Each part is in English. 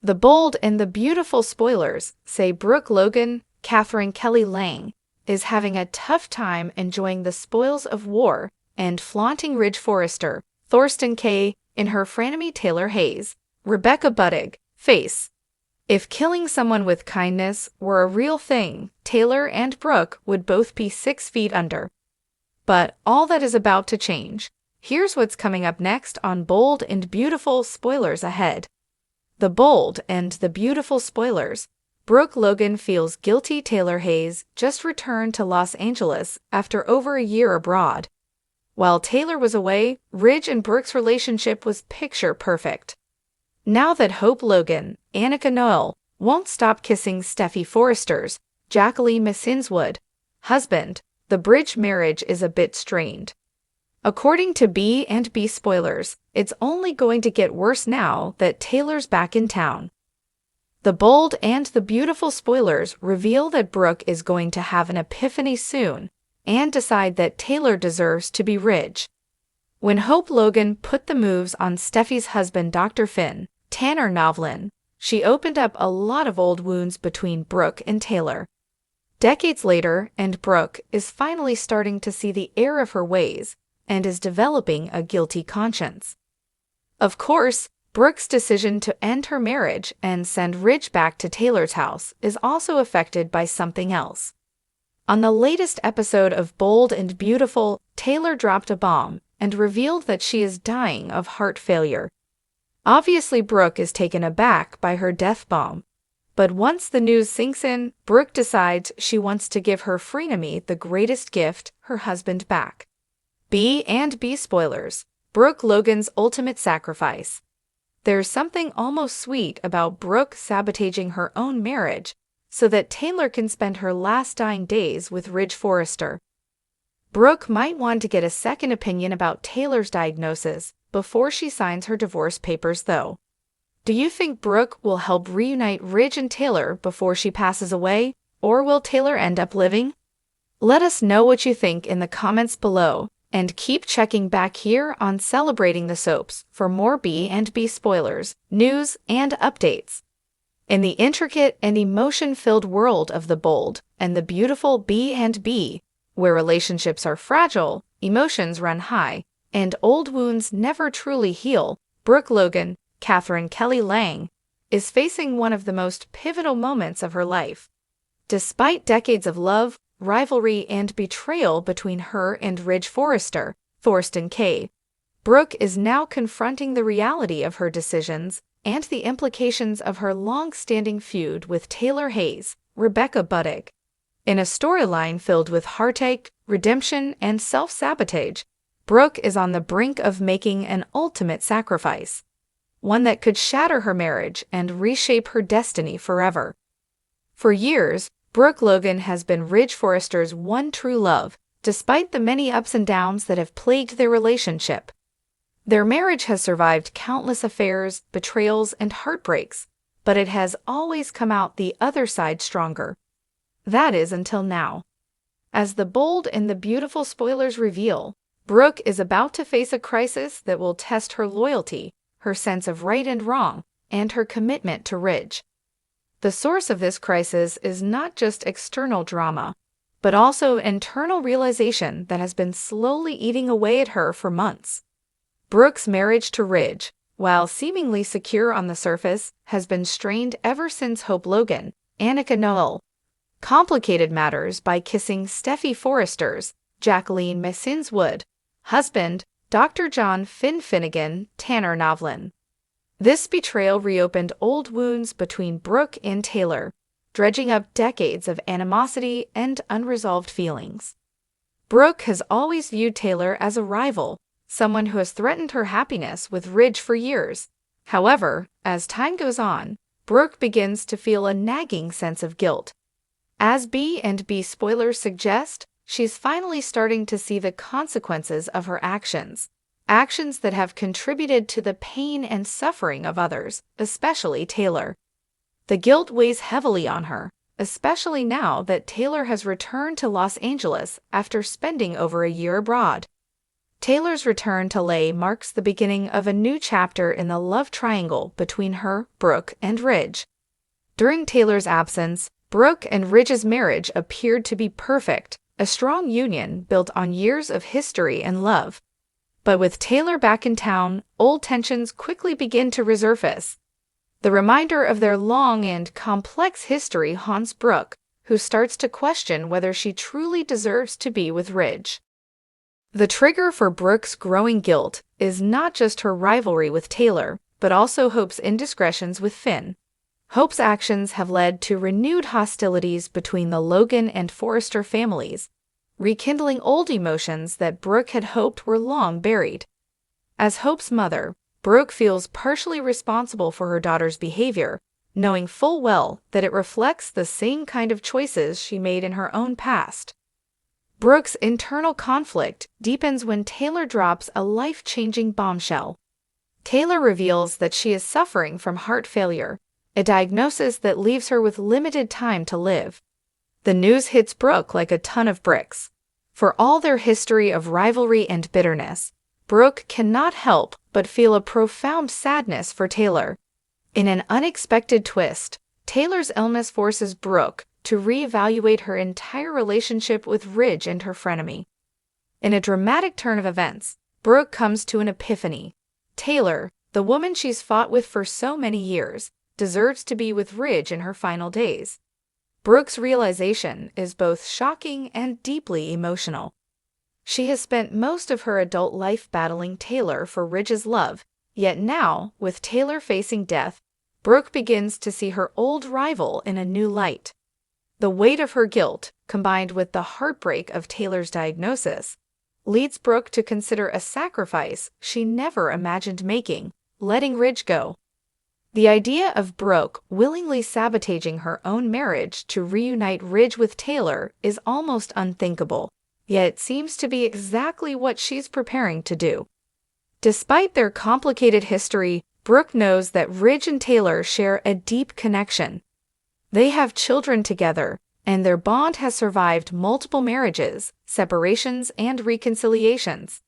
The bold and the beautiful spoilers say Brooke Logan, Catherine Kelly Lang, is having a tough time enjoying the spoils of war and flaunting Ridge Forrester, Thorsten Kaye, in her frenemy Taylor Hayes, Rebecca Budig, face. If killing someone with kindness were a real thing, Taylor and Brooke would both be 6 feet under. But all that is about to change. Here's what's coming up next on Bold and Beautiful Spoilers Ahead. The bold and the beautiful spoilers. Brooke Logan feels guilty. Taylor Hayes just returned to Los Angeles after over a year abroad. While Taylor was away, Ridge and Brooke's relationship was picture perfect. Now that Hope Logan, Annika Noel, won't stop kissing Steffy Forrester's, Jacqueline Messinswood, husband, the bridge marriage is a bit strained. According to B&B Spoilers, it's only going to get worse now that Taylor's back in town. The bold and the beautiful spoilers reveal that Brooke is going to have an epiphany soon and decide that Taylor deserves to be Ridge. When Hope Logan put the moves on Steffy's husband Dr. Finn, Tanner Novlin, she opened up a lot of old wounds between Brooke and Taylor. Decades later, and Brooke is finally starting to see the error of her ways and is developing a guilty conscience. Of course, Brooke's decision to end her marriage and send Ridge back to Taylor's house is also affected by something else. On the latest episode of Bold and Beautiful, Taylor dropped a bomb and revealed that she is dying of heart failure. Obviously, Brooke is taken aback by her death bomb. But once the news sinks in, Brooke decides she wants to give her frenemy the greatest gift, her husband back. B&B Spoilers. Brooke Logan's ultimate sacrifice. There's something almost sweet about Brooke sabotaging her own marriage so that Taylor can spend her last dying days with Ridge Forrester. Brooke might want to get a second opinion about Taylor's diagnosis before she signs her divorce papers, though. Do you think Brooke will help reunite Ridge and Taylor before she passes away, or will Taylor end up living? Let us know what you think in the comments below. And keep checking back here on Celebrating the Soaps for more B&B spoilers, news, and updates. In the intricate and emotion-filled world of the bold and the beautiful B&B, where relationships are fragile, emotions run high, and old wounds never truly heal, Brooke Logan, Catherine Kelly Lang, is facing one of the most pivotal moments of her life. Despite decades of love, rivalry, and betrayal between her and Ridge Forrester, Thorsten Kaye, Brooke is now confronting the reality of her decisions and the implications of her long-standing feud with Taylor Hayes, Rebecca Budig. In a storyline filled with heartache, redemption, and self-sabotage, Brooke is on the brink of making an ultimate sacrifice, one that could shatter her marriage and reshape her destiny forever. For years, Brooke Logan has been Ridge Forrester's one true love, despite the many ups and downs that have plagued their relationship. Their marriage has survived countless affairs, betrayals, and heartbreaks, but it has always come out the other side stronger. That is until now. As the bold and the beautiful spoilers reveal, Brooke is about to face a crisis that will test her loyalty, her sense of right and wrong, and her commitment to Ridge. The source of this crisis is not just external drama, but also internal realization that has been slowly eating away at her for months. Brooke's marriage to Ridge, while seemingly secure on the surface, has been strained ever since Hope Logan, Annika Noel, complicated matters by kissing Steffy Forrester's, Jacqueline Messinswood, husband, Dr. John Finnegan, Tanner Novlin. This betrayal reopened old wounds between Brooke and Taylor, dredging up decades of animosity and unresolved feelings. Brooke has always viewed Taylor as a rival, someone who has threatened her happiness with Ridge for years. However, as time goes on, Brooke begins to feel a nagging sense of guilt. As B&B spoilers suggest, she's finally starting to see the consequences of her actions. Actions that have contributed to the pain and suffering of others, especially Taylor. The guilt weighs heavily on her, especially now that Taylor has returned to Los Angeles after spending over a year abroad. Taylor's return to Lay marks the beginning of a new chapter in the love triangle between her, Brooke, and Ridge. During Taylor's absence, Brooke and Ridge's marriage appeared to be perfect, a strong union built on years of history and love. But with Taylor back in town, old tensions quickly begin to resurface. The reminder of their long and complex history haunts Brooke, who starts to question whether she truly deserves to be with Ridge. The trigger for Brooke's growing guilt is not just her rivalry with Taylor, but also Hope's indiscretions with Finn. Hope's actions have led to renewed hostilities between the Logan and Forrester families, rekindling old emotions that Brooke had hoped were long buried. As Hope's mother, Brooke feels partially responsible for her daughter's behavior, knowing full well that it reflects the same kind of choices she made in her own past. Brooke's internal conflict deepens when Taylor drops a life-changing bombshell. Taylor reveals that she is suffering from heart failure, a diagnosis that leaves her with limited time to live. The news hits Brooke like a ton of bricks. For all their history of rivalry and bitterness, Brooke cannot help but feel a profound sadness for Taylor. In an unexpected twist, Taylor's illness forces Brooke to reevaluate her entire relationship with Ridge and her frenemy. In a dramatic turn of events, Brooke comes to an epiphany. Taylor, the woman she's fought with for so many years, deserves to be with Ridge in her final days. Brooke's realization is both shocking and deeply emotional. She has spent most of her adult life battling Taylor for Ridge's love, yet now, with Taylor facing death, Brooke begins to see her old rival in a new light. The weight of her guilt, combined with the heartbreak of Taylor's diagnosis, leads Brooke to consider a sacrifice she never imagined making, letting Ridge go. The idea of Brooke willingly sabotaging her own marriage to reunite Ridge with Taylor is almost unthinkable, yet it seems to be exactly what she's preparing to do. Despite their complicated history, Brooke knows that Ridge and Taylor share a deep connection. They have children together, and their bond has survived multiple marriages, separations, and reconciliations.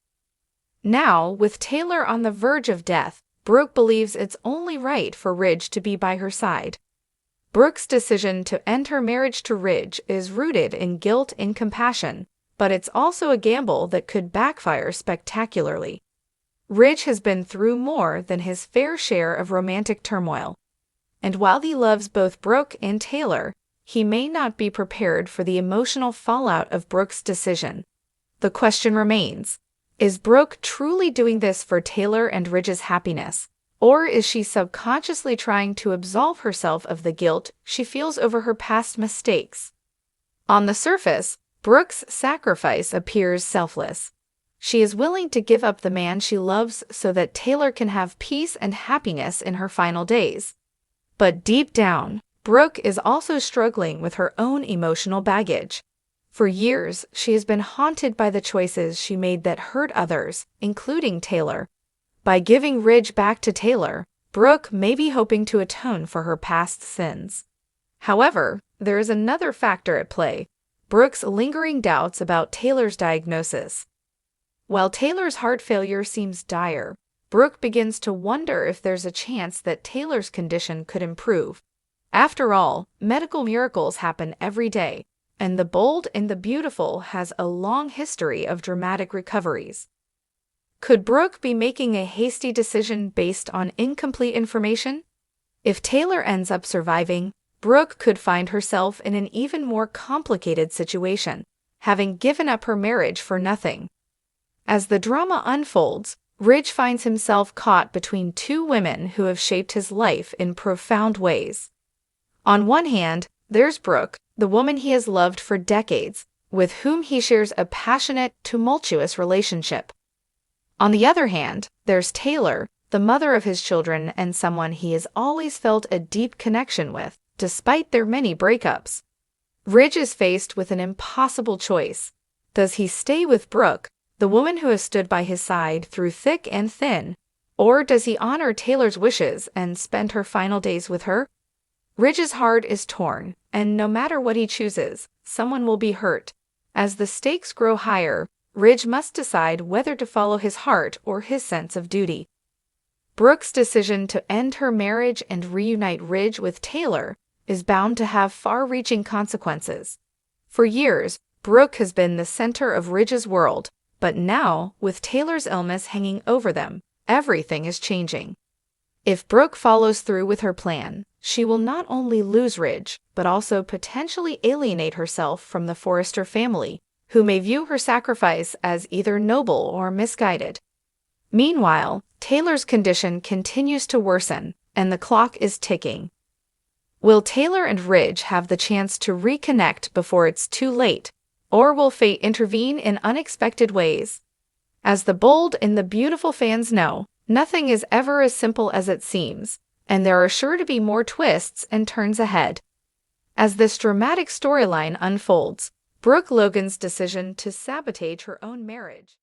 Now, with Taylor on the verge of death, Brooke believes it's only right for Ridge to be by her side. Brooke's decision to end her marriage to Ridge is rooted in guilt and compassion, but it's also a gamble that could backfire spectacularly. Ridge has been through more than his fair share of romantic turmoil. And while he loves both Brooke and Taylor, he may not be prepared for the emotional fallout of Brooke's decision. The question remains, is Brooke truly doing this for Taylor and Ridge's happiness, or is she subconsciously trying to absolve herself of the guilt she feels over her past mistakes? On the surface, Brooke's sacrifice appears selfless. She is willing to give up the man she loves so that Taylor can have peace and happiness in her final days. But deep down, Brooke is also struggling with her own emotional baggage. For years, she has been haunted by the choices she made that hurt others, including Taylor. By giving Ridge back to Taylor, Brooke may be hoping to atone for her past sins. However, there is another factor at play: Brooke's lingering doubts about Taylor's diagnosis. While Taylor's heart failure seems dire, Brooke begins to wonder if there's a chance that Taylor's condition could improve. After all, medical miracles happen every day, and the bold and the beautiful has a long history of dramatic recoveries. Could Brooke be making a hasty decision based on incomplete information? If Taylor ends up surviving, Brooke could find herself in an even more complicated situation, having given up her marriage for nothing. As the drama unfolds, Ridge finds himself caught between two women who have shaped his life in profound ways. On one hand, there's Brooke, the woman he has loved for decades, with whom he shares a passionate, tumultuous relationship. On the other hand, there's Taylor, the mother of his children and someone he has always felt a deep connection with, despite their many breakups. Ridge is faced with an impossible choice. Does he stay with Brooke, the woman who has stood by his side through thick and thin, or does he honor Taylor's wishes and spend her final days with her? Ridge's heart is torn, and no matter what he chooses, someone will be hurt. As the stakes grow higher, Ridge must decide whether to follow his heart or his sense of duty. Brooke's decision to end her marriage and reunite Ridge with Taylor is bound to have far-reaching consequences. For years, Brooke has been the center of Ridge's world, but now, with Taylor's illness hanging over them, everything is changing. If Brooke follows through with her plan, she will not only lose Ridge, but also potentially alienate herself from the Forrester family, who may view her sacrifice as either noble or misguided. Meanwhile, Taylor's condition continues to worsen, and the clock is ticking. Will Taylor and Ridge have the chance to reconnect before it's too late, or will fate intervene in unexpected ways? As the bold and the beautiful fans know, nothing is ever as simple as it seems, and there are sure to be more twists and turns ahead. As this dramatic storyline unfolds, Brooke Logan's decision to sabotage her own marriage